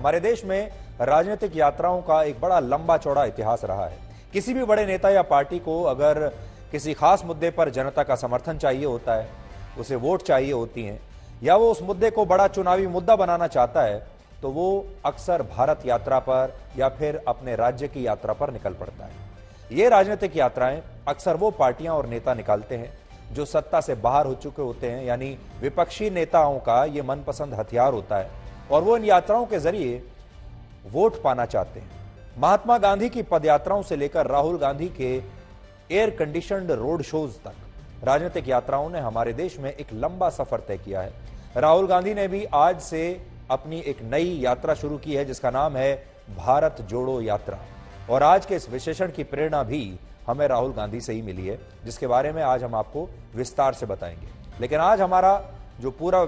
हमारे देश में राजनीतिक यात्राओं का एक बड़ा लंबा चौड़ा इतिहास रहा है। किसी भी बड़े नेता या पार्टी को अगर किसी खास मुद्दे पर जनता का समर्थन चाहिए होता है, उसे वोट चाहिए होती हैं, या वो उस मुद्दे को बड़ा चुनावी मुद्दा बनाना चाहता है, तो वो अक्सर भारत यात्रा पर या फिर अपने राज्य की यात्रा पर निकल पड़ता है। ये राजनीतिक यात्राएं अक्सर वो पार्टियां और नेता निकालते हैं जो सत्ता से बाहर हो चुके होते हैं, यानी विपक्षी नेताओं का ये मनपसंद हथियार होता है और वो इन यात्राओं के जरिए वोट पाना चाहते हैं। महात्मा गांधी की पदयात्राओं से लेकर राहुल गांधी के एयर कंडीशनड रोड शोज तक राजनीतिक यात्राओं ने हमारे देश में एक लंबा सफर तय किया है। राहुल गांधी ने भी आज से अपनी एक नई यात्रा शुरू की है जिसका नाम है भारत जोड़ो यात्रा, और आज के इस विशेषण की प्रेरणा भी हमें राहुल गांधी से ही मिली है, जिसके बारे में आज हम आपको विस्तार से बताएंगे। लेकिन आज हमारा जो पूरा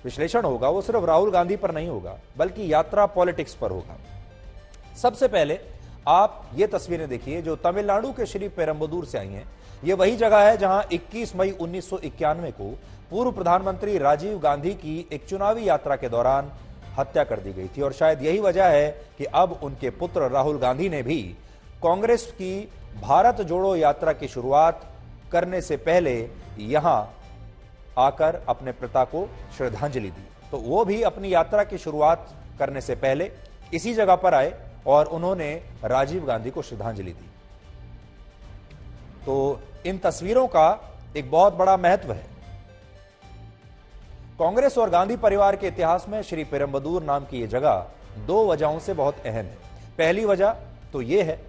विश्लेषण होगा वो सिर्फ राहुल गांधी पर नहीं होगा, बल्कि यात्रा पॉलिटिक्स पर होगा। सबसे पहले आप ये तस्वीरें देखिए जो तमिलनाडु के श्री पेरम्बदूर से आई हैं। ये वही जगह है जहां 21 मई 1991 को पूर्व प्रधानमंत्री राजीव गांधी की एक चुनावी यात्रा के दौरान हत्या कर दी गई थी, और शायद यही वजह है कि अब उनके पुत्र राहुल गांधी ने भी कांग्रेस की भारत जोड़ो यात्रा की शुरुआत करने से पहले यहां आकर अपने पिता को श्रद्धांजलि दी। तो वो भी अपनी यात्रा की शुरुआत करने से पहले इसी जगह पर आए और उन्होंने राजीव गांधी को श्रद्धांजलि दी। तो इन तस्वीरों का एक बहुत बड़ा महत्व है। कांग्रेस और गांधी परिवार के इतिहास में श्री पेरम्बदूर नाम की यह जगह दो वजहों से बहुत अहम है। पहली वजह तो यह है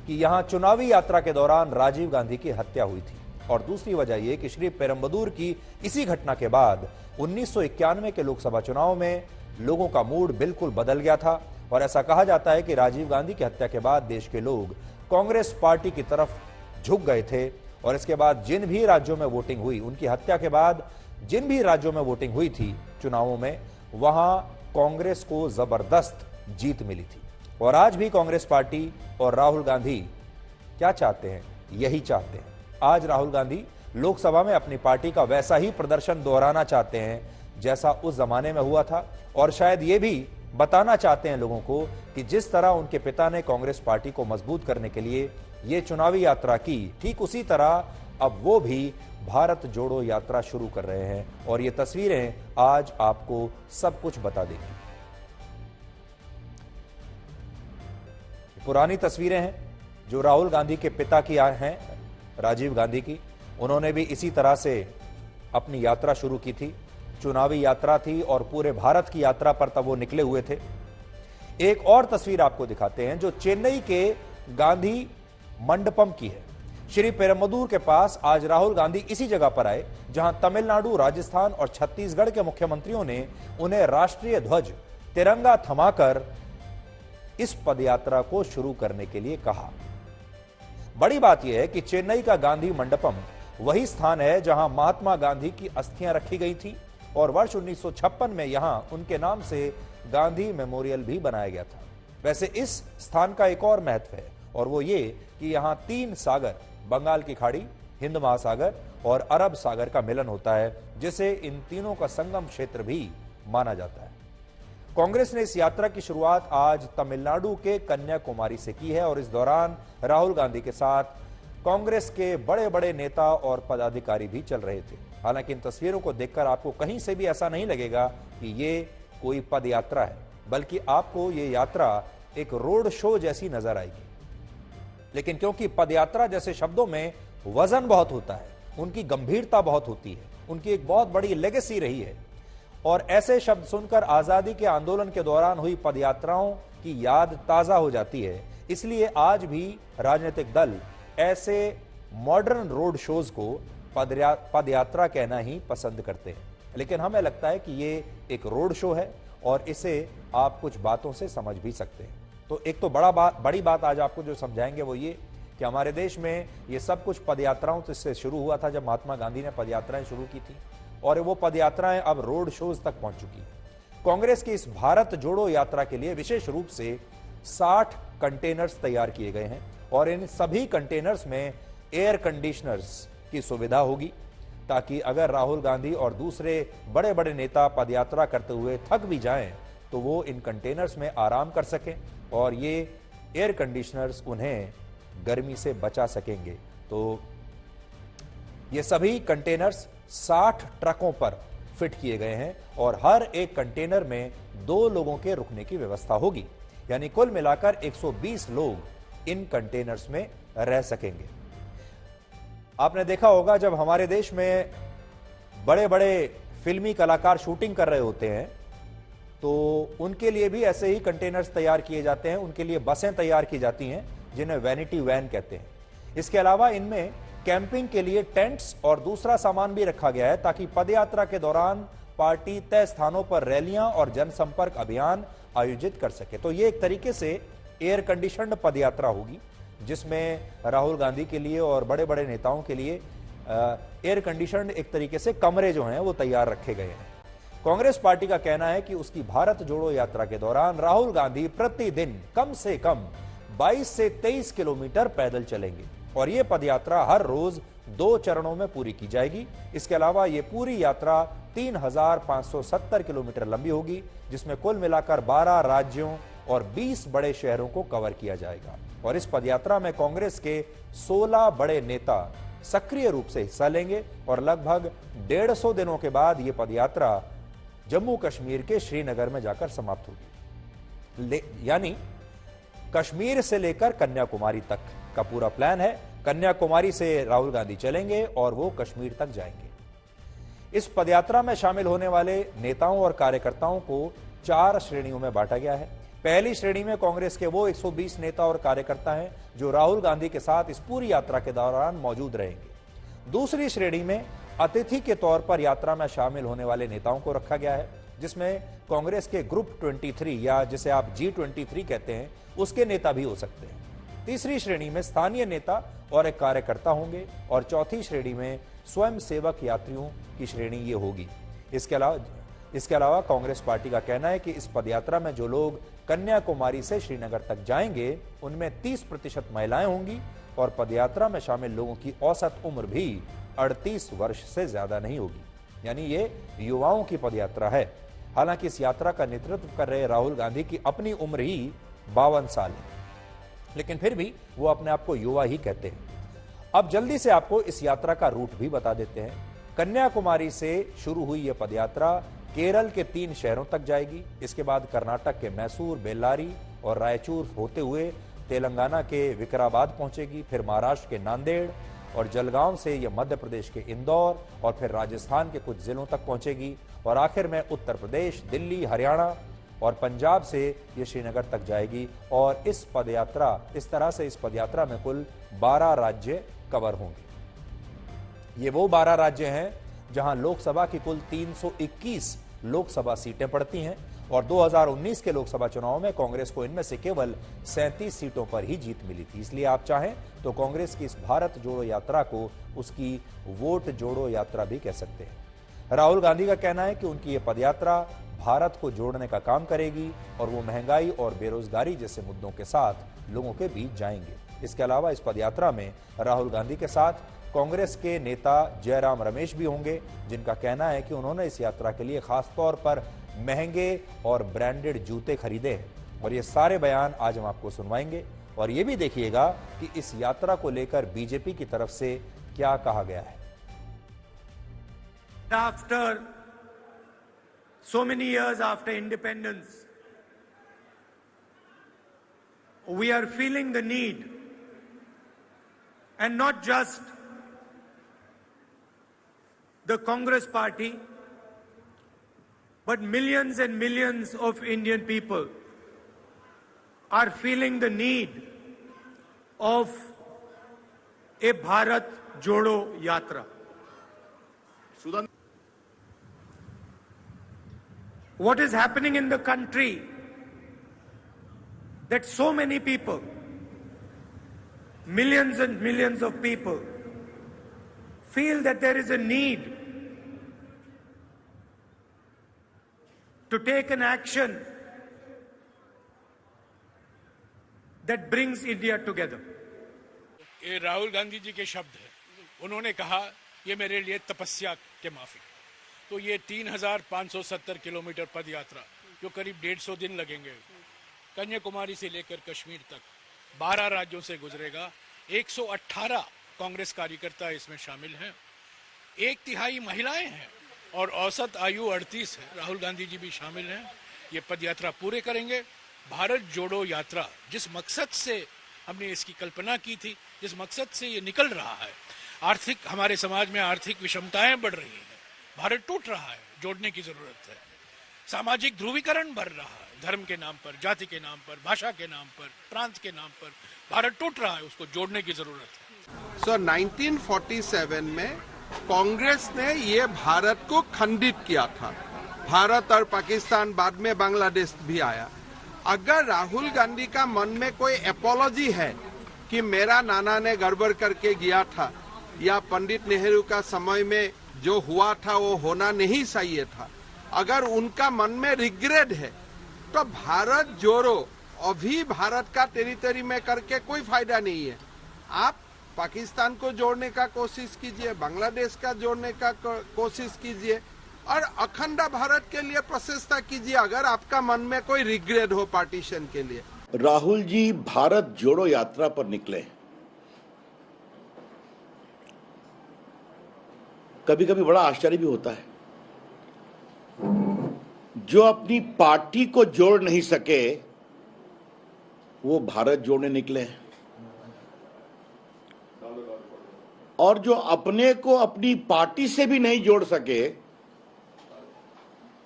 कि यहां चुनावी यात्रा के दौरान राजीव गांधी की हत्या हुई थी, और दूसरी वजह यह कि श्री पेरम्बदूर की इसी घटना के बाद 1991 के लोकसभा चुनाव में लोगों का मूड बिल्कुल बदल गया था, और ऐसा कहा जाता है कि राजीव गांधी की हत्या के बाद देश के लोग कांग्रेस पार्टी की तरफ झुक गए थे, और इसके बाद जिन भी राज्यों में वोटिंग हुई, उनकी हत्या के बाद जिन भी राज्यों में वोटिंग हुई थी चुनावों में, वहां कांग्रेस को जबरदस्त जीत मिली थी। और आज भी कांग्रेस पार्टी और राहुल गांधी क्या चाहते हैं? यही चाहते हैं। आज राहुल गांधी लोकसभा में अपनी पार्टी का वैसा ही प्रदर्शन दोहराना चाहते हैं जैसा उस जमाने में हुआ था, और शायद ये भी बताना चाहते हैं लोगों को कि जिस तरह उनके पिता ने कांग्रेस पार्टी को मजबूत करने के लिए ये चुनावी यात्रा की, ठीक उसी तरह अब वो भी भारत जोड़ो यात्रा शुरू कर रहे हैं, और ये तस्वीरें आज आपको सब कुछ बता देंगी। पुरानी तस्वीरें हैं जो राहुल गांधी के पिता की हैं, राजीव गांधी की। उन्होंने भी इसी तरह से अपनी यात्रा शुरू की थी, चुनावी यात्रा थी, और पूरे भारत की यात्रा पर तब वो निकले हुए थे। एक और तस्वीर आपको दिखाते हैं जो चेन्नई के गांधी मंडपम की है। श्री पेरम्बदूर के पास आज राहुल गांधी इसी जगह पर आए जहां तमिलनाडु, राजस्थान और छत्तीसगढ़ के मुख्यमंत्रियों ने उन्हें राष्ट्रीय ध्वज तिरंगा थमाकर इस पदयात्रा को शुरू करने के लिए कहा। बड़ी बात यह है कि चेन्नई का गांधी मंडपम वही स्थान है जहां महात्मा गांधी की अस्थियां रखी गई थी, और वर्ष 1956 में यहां उनके नाम से गांधी मेमोरियल भी बनाया गया था। वैसे इस स्थान का एक और महत्व है, और वो ये कि यहां 3 सागर, बंगाल की खाड़ी, हिंद महासागर और अरब सागर का मिलन होता है, जिसे इन तीनों का संगम क्षेत्र भी माना जाता है। कांग्रेस ने इस यात्रा की शुरुआत आज तमिलनाडु के कन्याकुमारी से की है, और इस दौरान राहुल गांधी के साथ कांग्रेस के बड़े बड़े नेता और पदाधिकारी भी चल रहे थे। हालांकि इन तस्वीरों को देखकर आपको कहीं से भी ऐसा नहीं लगेगा कि ये कोई पद यात्रा है, बल्कि आपको ये यात्रा एक रोड शो जैसी नजर आएगी। लेकिन क्योंकि पदयात्रा जैसे शब्दों में वजन बहुत होता है, उनकी गंभीरता बहुत होती है, उनकी एक बहुत बड़ी लेगेसी रही है, और ऐसे शब्द सुनकर आजादी के आंदोलन के दौरान हुई पदयात्राओं की याद ताजा हो जाती है। इसलिए आज भी राजनीतिक दल ऐसे मॉडर्न रोड शोज को पदयात्रा कहना ही पसंद करते हैं। लेकिन हमें लगता है कि ये एक रोड शो है, और इसे आप कुछ बातों से समझ भी सकते हैं। तो एक तो बड़ी बात आज आपको जो समझाएंगे वो ये कि हमारे देश में ये सब कुछ पदयात्राओं से शुरू हुआ था जब महात्मा गांधी ने पदयात्राएं शुरू की थी, और वो पदयात्राएं अब रोड शोज तक पहुंच चुकी हैं। कांग्रेस की इस भारत जोड़ो यात्रा के लिए विशेष रूप से 60 कंटेनर्स तैयार किए गए हैं, और इन सभी कंटेनर्स में एयर कंडीशनर्स की सुविधा होगी, ताकि अगर राहुल गांधी और दूसरे बड़े बड़े नेता पदयात्रा करते हुए थक भी जाएं तो वो इन कंटेनर्स में आराम कर सकें और ये एयर कंडीशनर्स उन्हें गर्मी से बचा सकेंगे। तो ये सभी कंटेनर्स 60 ट्रकों पर फिट किए गए हैं और हर एक कंटेनर में 2 लोगों के रुकने की व्यवस्था होगी, यानी कुल मिलाकर 120 लोग इन कंटेनर्स में रह सकेंगे। आपने देखा होगा जब हमारे देश में बड़े बड़े फिल्मी कलाकार शूटिंग कर रहे होते हैं तो उनके लिए भी ऐसे ही कंटेनर्स तैयार किए जाते हैं, उनके लिए बसें तैयार की जाती हैं जिन्हें वैनिटी वैन कहते हैं। इसके अलावा इनमें कैंपिंग के लिए टेंट्स और दूसरा सामान भी रखा गया है ताकि पदयात्रा के दौरान पार्टी तय स्थानों पर रैलियां और जनसंपर्क अभियान आयोजित कर सके। तो ये एक तरीके से एयर कंडीशन्ड पदयात्रा होगी जिसमें राहुल गांधी के लिए और बड़े बड़े नेताओं के लिए एयर कंडीशन्ड एक तरीके से कमरे जो हैं वो तैयार रखे गए हैं। कांग्रेस पार्टी का कहना है कि उसकी भारत जोड़ो यात्रा के दौरान राहुल गांधी प्रतिदिन कम से कम 22 से 23 किलोमीटर पैदल चलेंगे और यह पदयात्रा हर रोज 2 चरणों में पूरी की जाएगी। इसके अलावा यह पूरी यात्रा 3570 किलोमीटर लंबी होगी जिसमें कुल मिलाकर 12 राज्यों और 20 बड़े शहरों को कवर किया जाएगा। और इस पदयात्रा में कांग्रेस के 16 बड़े नेता सक्रिय रूप से हिस्सा लेंगे और लगभग 150 दिनों के बाद यह पदयात्रा जम्मू कश्मीर के श्रीनगर में जाकर समाप्त होगी। यानी कश्मीर से लेकर कन्याकुमारी तक का पूरा प्लान है। कन्याकुमारी से राहुल गांधी चलेंगे और वो कश्मीर तक जाएंगे। इस पदयात्रा में शामिल होने वाले नेताओं और कार्यकर्ताओं को 4 श्रेणियों में बांटा गया है। पहली श्रेणी में कांग्रेस के वो 120 नेता और कार्यकर्ता हैं जो राहुल गांधी के साथ इस पूरी यात्रा के दौरान मौजूद रहेंगे। दूसरी श्रेणी में अतिथि के तौर पर यात्रा में शामिल होने वाले नेताओं को रखा गया है जिसमें कांग्रेस के ग्रुप 23 या जिसे आप G23 कहते हैं उसके नेता भी हो सकते हैं। तीसरी श्रेणी में स्थानीय नेता और एक कार्यकर्ता होंगे और चौथी श्रेणी में स्वयं सेवक यात्रियों की श्रेणी ये होगी। इसके अलावा कांग्रेस पार्टी का कहना है कि इस पदयात्रा में जो लोग कन्याकुमारी से श्रीनगर तक जाएंगे उनमें 30% महिलाएं होंगी और पदयात्रा में शामिल लोगों की औसत उम्र भी 38 वर्ष से ज्यादा नहीं होगी, यानी ये युवाओं की पदयात्रा है। हालांकि इस यात्रा का नेतृत्व कर रहे राहुल गांधी की अपनी उम्र ही 52 साल है, लेकिन फिर भी वो अपने आप को युवा ही कहते हैं। अब जल्दी से आपको इस यात्रा का रूट भी बता देते हैं। कन्याकुमारी से शुरू हुई यह पदयात्रा केरल के 3 शहरों तक जाएगी। इसके बाद कर्नाटक के मैसूर, बेल्लारी और रायचूर होते हुए तेलंगाना के विकाराबाद पहुंचेगी, फिर महाराष्ट्र के नांदेड़ और जलगांव से यह मध्य प्रदेश के इंदौर और फिर राजस्थान के कुछ जिलों तक पहुंचेगी और आखिर में उत्तर प्रदेश, दिल्ली, हरियाणा और पंजाब से ये श्रीनगर तक जाएगी। और इस तरह से इस पदयात्रा में कुल 12 राज्य कवर होंगे। ये वो 12 राज्य हैं जहां लोकसभा की कुल 321 लोकसभा सीटें पड़ती हैं और 2019 के लोकसभा चुनाव में कांग्रेस को इनमें से केवल 37 सीटों पर ही जीत मिली थी। इसलिए आप चाहें तो कांग्रेस की इस भारत जोड़ो यात्रा को उसकी वोट जोड़ो यात्रा भी कह सकते हैं। राहुल गांधी का कहना है कि उनकी ये पदयात्रा भारत को जोड़ने का काम करेगी और वो महंगाई और बेरोजगारी जैसे मुद्दों के साथ लोगों के बीच जाएंगे। इसके अलावा इस पदयात्रा में राहुल गांधी के साथ कांग्रेस के नेता जयराम रमेश भी होंगे, जिनका कहना है कि उन्होंने इस यात्रा के लिए खास तौर पर महंगे और ब्रांडेड जूते खरीदे हैं और ये सारे बयान आज हम आपको सुनवाएंगे। और ये भी देखिएगा कि इस यात्रा को लेकर बीजेपी की तरफ से क्या कहा गया है। After so many years after independence, we are feeling the need, and not just the Congress party, but millions and millions of Indian people are feeling the need of a Bharat Jodo Yatra. What is happening in the country that so many people, millions and millions of people, feel that there is a need to take an action that brings India together. ये राहुल गांधी जी के शब्द हैं। उन्होंने कहा ये मेरे लिए तपस्या के माफिक। तो ये 3570 किलोमीटर पद यात्रा जो करीब 150 दिन लगेंगे, कन्याकुमारी से लेकर कश्मीर तक 12 राज्यों से गुजरेगा। 118 कांग्रेस कार्यकर्ता इसमें शामिल हैं, 1/3 महिलाएं हैं और औसत आयु 38 है। राहुल गांधी जी भी शामिल हैं। ये पदयात्रा पूरे करेंगे। भारत जोड़ो यात्रा जिस मकसद से हमने इसकी कल्पना की थी, जिस मकसद से ये निकल रहा है, हमारे समाज में आर्थिक विषमताएं बढ़ रही हैं, भारत टूट रहा है, जोड़ने की जरूरत है। सामाजिक ध्रुवीकरण बढ़ रहा है, धर्म के नाम पर, जाति के नाम पर, भाषा के नाम पर, प्रांत के नाम पर भारत टूट रहा है, उसको जोड़ने की जरूरत है। सो 1947 में कांग्रेस ने ये भारत को खंडित किया था। भारत और पाकिस्तान, बाद में बांग्लादेश भी आया। अगर राहुल गांधी का मन में कोई एपोलॉजी है कि मेरा नाना ने गड़बड़ करके गया था या पंडित नेहरू का समय में जो हुआ था वो होना नहीं चाहिए था, अगर उनका मन में रिग्रेट है तो भारत जोड़ो अभी भारत का टेरिटरी में करके कोई फायदा नहीं है। आप पाकिस्तान को जोड़ने का कोशिश कीजिए, बांग्लादेश का जोड़ने का कोशिश कीजिए और अखंड भारत के लिए प्रचेष्टा कीजिए, अगर आपका मन में कोई रिग्रेट हो पार्टीशन के लिए। राहुल जी भारत जोड़ो यात्रा पर निकले। कभी कभी बड़ा आश्चर्य भी होता है, जो अपनी पार्टी को जोड़ नहीं सके वो भारत जोड़ने निकले, और जो अपने को अपनी पार्टी से भी नहीं जोड़ सके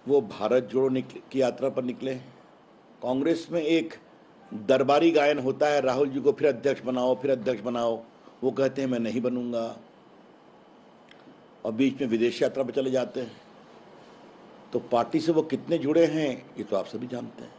वो भारत जोड़ो की यात्रा पर निकले। कांग्रेस में एक दरबारी गायन होता है, राहुल जी को फिर अध्यक्ष बनाओ, फिर अध्यक्ष बनाओ। वो कहते हैं मैं नहीं बनूंगा, और बीच में विदेश यात्रा पर चले जाते हैं। तो पार्टी से वो कितने जुड़े हैं ये तो आप सभी जानते हैं।